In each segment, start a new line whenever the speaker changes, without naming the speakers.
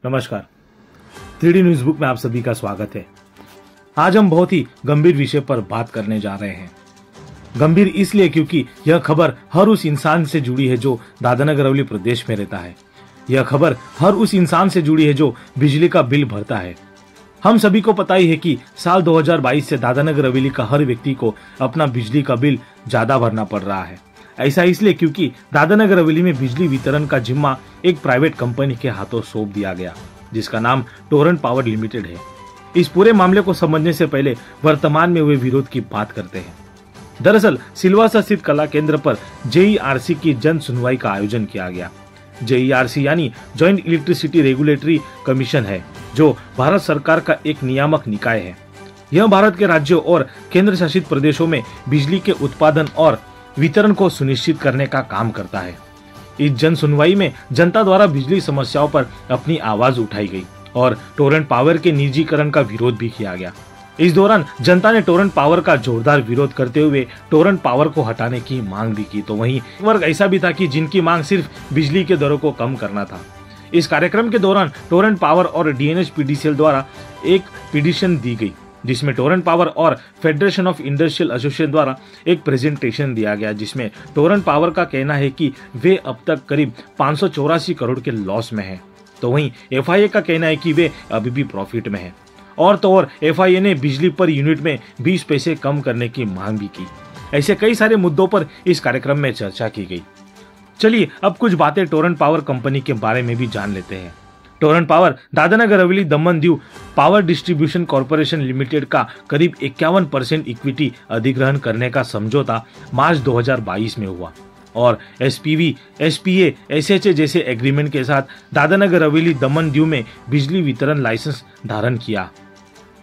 नमस्कार, 3D news book में आप सभी का स्वागत है। आज हम बहुत ही गंभीर विषय पर बात करने जा रहे हैं। गंभीर इसलिए क्योंकि यह खबर हर उस इंसान से जुड़ी है जो दादनगर अवली प्रदेश में रहता है। यह खबर हर उस इंसान से जुड़ी है जो बिजली का बिल भरता है। हम सभी को पता ही है कि साल 2022 से दादनगर हवेली का हर व्यक्ति को अपना बिजली का बिल ज्यादा भरना पड़ रहा है। ऐसा इसलिए क्योंकि दादनगर हवेली में बिजली वितरण का जिम्मा एक प्राइवेट कंपनी के हाथों सौंप दिया गया, जिसका नाम टोरेंट पावर लिमिटेड है। इस पूरे मामले को समझने से पहले वर्तमान में हुए विरोध की बात करते हैं। दरअसल सिलवासा स्थित कला केंद्र पर JERC की जन सुनवाई का आयोजन किया गया। JERC यानी जॉइंट इलेक्ट्रिसिटी रेगुलेटरी कमीशन है, जो भारत सरकार का एक नियामक निकाय है। यह भारत के राज्यों और केंद्र शासित प्रदेशों में बिजली के उत्पादन और वितरण को सुनिश्चित करने का काम करता है। इस जन सुनवाई में जनता द्वारा बिजली समस्याओं पर अपनी आवाज उठाई गई और टोरेंट पावर के निजीकरण का विरोध भी किया गया। इस दौरान जनता ने टोरेंट पावर का जोरदार विरोध करते हुए टोरेंट पावर को हटाने की मांग भी की। तो वहीं वर्ग ऐसा भी था कि जिनकी मांग सिर्फ बिजली के दरों को कम करना था। इस कार्यक्रम के दौरान टोरेंट पावर और DNH PDCL द्वारा एक पिटीशन दी गई, जिसमें टोरेंट पावर और फेडरेशन ऑफ इंडस्ट्रियल एसोसिएशन द्वारा एक प्रेजेंटेशन दिया गया, जिसमें टोरेंट पावर का कहना है कि वे अब तक करीब 584 करोड़ के लॉस में हैं। तो वहीं FIA का कहना है कि वे अभी भी प्रॉफिट में हैं। और तो और FIA ने बिजली पर यूनिट में 20 पैसे कम करने की मांग भी की। ऐसे कई सारे मुद्दों पर इस कार्यक्रम में चर्चा की गई। चलिए अब कुछ बातें टोरेंट पावर कंपनी के बारे में भी जान लेते हैं। Torrent power Dadnagar Haveli Daman Diu power distribution corporation limited का करीब 51% इक्विटी अधिग्रहण करने का समझौता मार्च 2022 में हुआ और SPV, SPA, SHA जैसे एग्रीमेंट के साथ दादनगर हवेली दमन दीव में बिजली वितरण लाइसेंस धारण किया।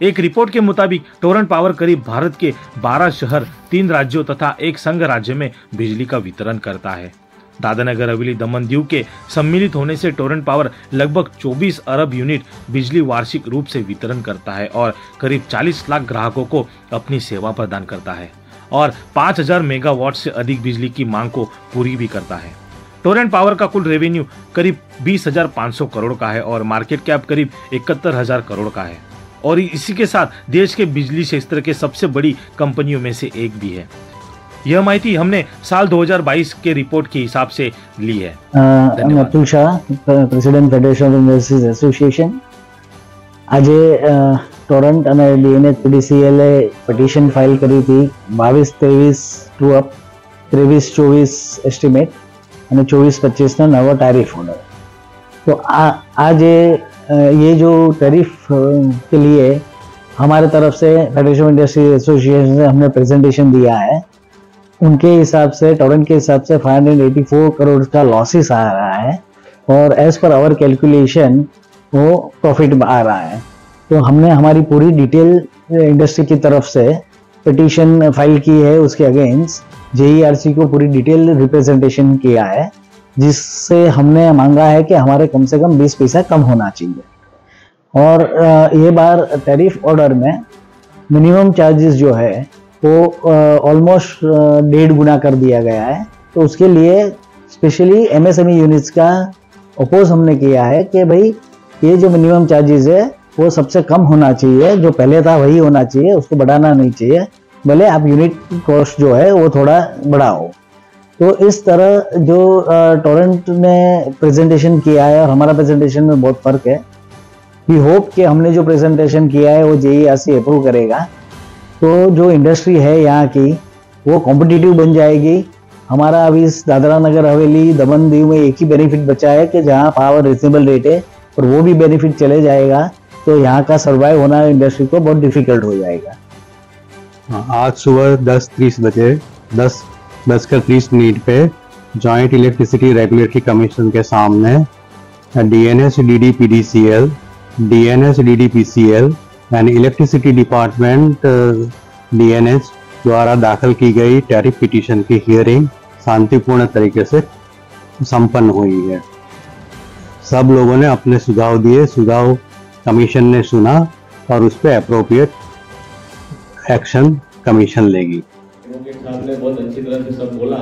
एक रिपोर्ट के मुताबिक टोरेंट पावर करीब भारत के 12 शहर, 3 राज्यों तथा एक संघ राज्य में बिजली का वितरण करता है। दादनगर हवेली दमन दीव के सम्मिलित होने से टोरेंट पावर लगभग 24 अरब यूनिट बिजली वार्षिक रूप से वितरण करता है और करीब 40 लाख ग्राहकों को अपनी सेवा प्रदान करता है और 5000 मेगावाट से अधिक बिजली की मांग को पूरी भी करता है। टोरेंट पावर का कुल रेवेन्यू करीब 20,500 करोड़ का है और मार्केट कैप करीब 71,000 करोड़ का है और इसी के साथ देश के बिजली क्षेत्र के सबसे बड़ी कंपनियों में से एक भी है। यह माहिती हमने साल 2022 के रिपोर्ट के हिसाब से ली है।
Atul Shah, president federation of industries association. आज टोरेंट અને DNH PDCL पिटिशन फाइल करी थी 22-23 ट्रू अप 23-24 एस्टिमेट અને 24-25 ना नवा टैरिफ होना। तो आज ये जो टैरिफ के लिए हमारे तरफ से फेडरेशन ऑफ इंडस्ट्रीज एसोसिएशन से हमने प्रेजेंटेशन दिया है। उनके हिसाब से, टोरेंट के हिसाब से 584 करोड़ का लॉसेस आ रहा है और एज पर आवर कैलकुलेशन वो प्रॉफिट आ रहा है। तो हमने हमारी पूरी डिटेल इंडस्ट्री की तरफ से पिटीशन फाइल की है, उसके अगेंस्ट JERC को पूरी डिटेल रिप्रेजेंटेशन किया है, जिससे हमने मांगा है कि हमारे कम से कम 20 पैसा कम होना चाहिए। और ये बार टैरिफ ऑर्डर में मिनिमम चार्जेस जो है वो ऑलमोस्ट 1.5 गुना कर दिया गया है। तो उसके लिए स्पेशली MSME यूनिट्स का अपोज हमने किया है कि भाई ये जो मिनिमम चार्जेस है वो सबसे कम होना चाहिए, जो पहले था वही होना चाहिए, उसको बढ़ाना नहीं चाहिए, भले आप यूनिट कॉस्ट जो है वो थोड़ा बढ़ाओ। तो इस तरह जो टोरेंट ने प्रेजेंटेशन किया है और हमारा प्रेजेंटेशन में बहुत फर्क है। वी होप कि हमने जो प्रेजेंटेशन किया है वो JERC अप्रूव करेगा, तो जो इंडस्ट्री है यहाँ की वो कॉम्पिटिटिव बन जाएगी। हमारा अभी इस दादरा नगर हवेली दमन दीव में एक ही बेनिफिट बचा है कि जहाँ पावर रिजनेबल रेट है और वो भी बेनिफिट चले जाएगा, तो यहाँ का सर्वाइव होना इंडस्ट्री को बहुत डिफिकल्ट हो जाएगा।
आज सुबह 10:30 बजे 10:30 पे जॉइंट इलेक्ट्रिसिटी रेगुलेटरी कमीशन के सामने DNH DD DNH DDPCL and electricity department DNH द्वारा दाखिल की गई टैरिफ पिटीशन की हियरिंग शांतिपूर्ण तरीके से संपन्न हुई है। सब लोगों ने अपने सुझाव दिए, सुझाव कमीशन ने सुना और उस पर अप्रोप्रिएट एक्शन कमीशन लेगी।
साहब ने बहुत अच्छी तरह से सब बोला,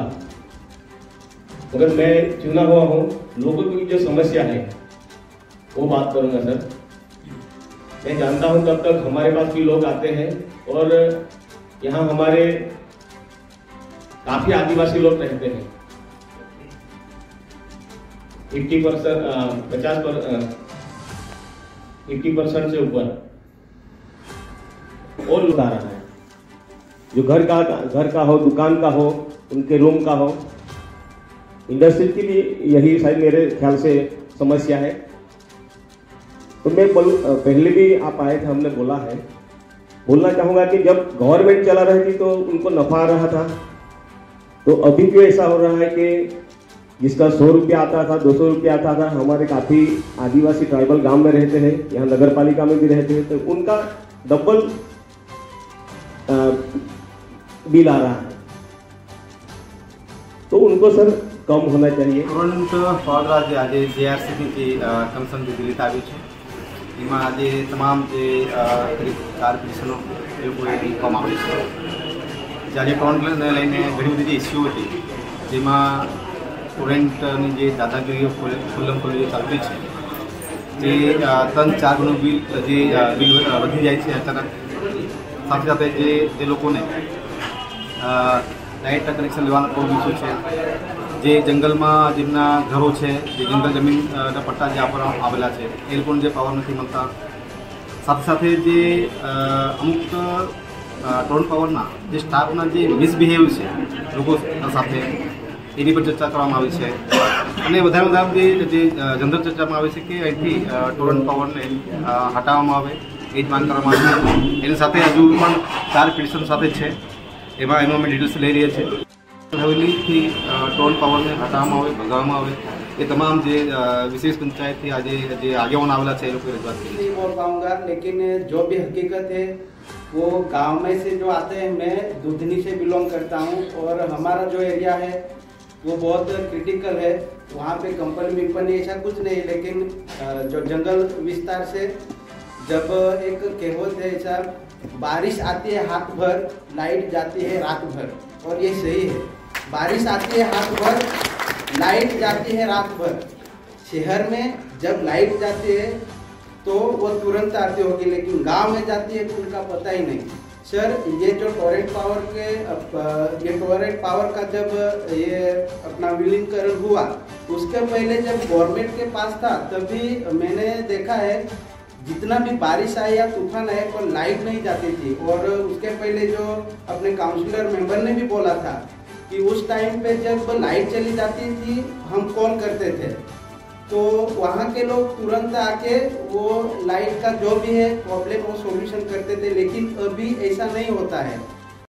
मगर मैं चुना हुआ हूँ, लोगों की जो समस्या है वो बात करूंगा सर। मैं जानता हूं तब तक हमारे पास भी लोग आते हैं और यहाँ हमारे काफी आदिवासी लोग रहते हैं। 80% से ऊपर और लोग आ रहा है, जो घर का हो, दुकान का हो, उनके रूम का हो। इंडस्ट्री की भी यही शायद मेरे ख्याल से समस्या है। तो मैं पहले भी आप आए थे, हमने बोलना चाहूंगा कि जब गवर्नमेंट चला रही थी तो उनको नफा आ रहा था, तो अभी क्यों ऐसा हो रहा है कि जिसका 100 रुपया आता था, 200 रुपया आता था। हमारे काफी आदिवासी ट्राइबल गांव में रहते हैं, यहाँ नगर पालिका में भी रहते हैं, तो उनका डबल बिल आ रहा है, तो उनको सर कम होना चाहिए।
तुरंत ફળરા જે આજે JRCની કમિશન જે દિલ્હી આવી છે એમાં આજે તમામ જે કરીબ 4 પિટિશનો એ લોકોએ મૂકવામાં આવી છે। જે આજે ટોરન્ટને લઈને ઘણી બધી જે ઇસ્યુ હતી જેમાં ટોરન્ટની જે દાદાગીરીઓ ખુલ્લમ ખુલ્લી જે ચાલતી છે જે 3-4 ગણું બિલ વધી જાય છે અચાનક। સાથે સાથે જે લોકોને લાઇટ કનેક્શન લેવાનો બહુ ઇસ્યુ છે। જે જંગલમાં જેમના ઘરો છે, જે જંગલ જમીનના પટ્ટા જે આવેલા છે એ લોકોને જે પાવર નથી મળતા। સાથે સાથે જે અમુક ટોરન્ટ પાવરના જે સ્ટાફના જે મિસબિહેવ છે લોકો સાથે એની પર ચર્ચા કરવામાં આવી છે। અને વધારે વધારે જે જનરલ ચર્ચામાં આવે છે કે અહીંથી ટોરન્ટ પાવરને હટાવવામાં આવે એ જ માંગ કરવામાં આવી છે। એની સાથે હજુ પણ 4 પિટિશન સાથે છે, એમાં અમે ડિટેલ્સ લઈ રહ્યા છીએ। હવેલીથી ટોરન્ટ પાવરને હટાવવામાં આવે, ભગાવવામાં આવે, એ તમામ જે વિશેષ પંચાયતથી આજે જે આગેવાન આવેલા છે એ લોકોએ રજૂઆત કરી।
नहीं बोल पाऊंगा, लेकिन जो भी हकीकत है वो गांव में से जो आते हैं, मैं दुधनी से बिलोंग करता हूं और हमारा जो एरिया है वो बहुत क्रिटिकल है। वहाँ पे कंपनी ऐसा कुछ नहीं, लेकिन जो जंगल विस्तार से जब एक कहावत है ऐसा, बारिश आती है हाथ भर, लाइट जाती है रात भर, और ये सही है। बारिश आती है हाथ भर, लाइट जाती है रात भर। शहर में जब लाइट जाती है तो वो तुरंत आती होगी, लेकिन गांव में जाती है तो उनका पता ही नहीं। सर, ये जो टोरेंट पावर का जब ये अपना विलीनीकरण हुआ, उसके पहले जब गवर्नमेंट के पास था तभी मैंने देखा है जितना भी बारिश आए या तूफान आए पर लाइट नहीं जाती थी। और उसके पहले जो अपने काउंसिलर मेंबर ने भी बोला था कि उस टाइम पे जब लाइट चली जाती थी हम कॉल करते थे तो वहाँ के लोग तुरंत आके वो लाइट का जो भी है प्रॉब्लम वो सॉल्यूशन करते थे, लेकिन अभी ऐसा नहीं होता है।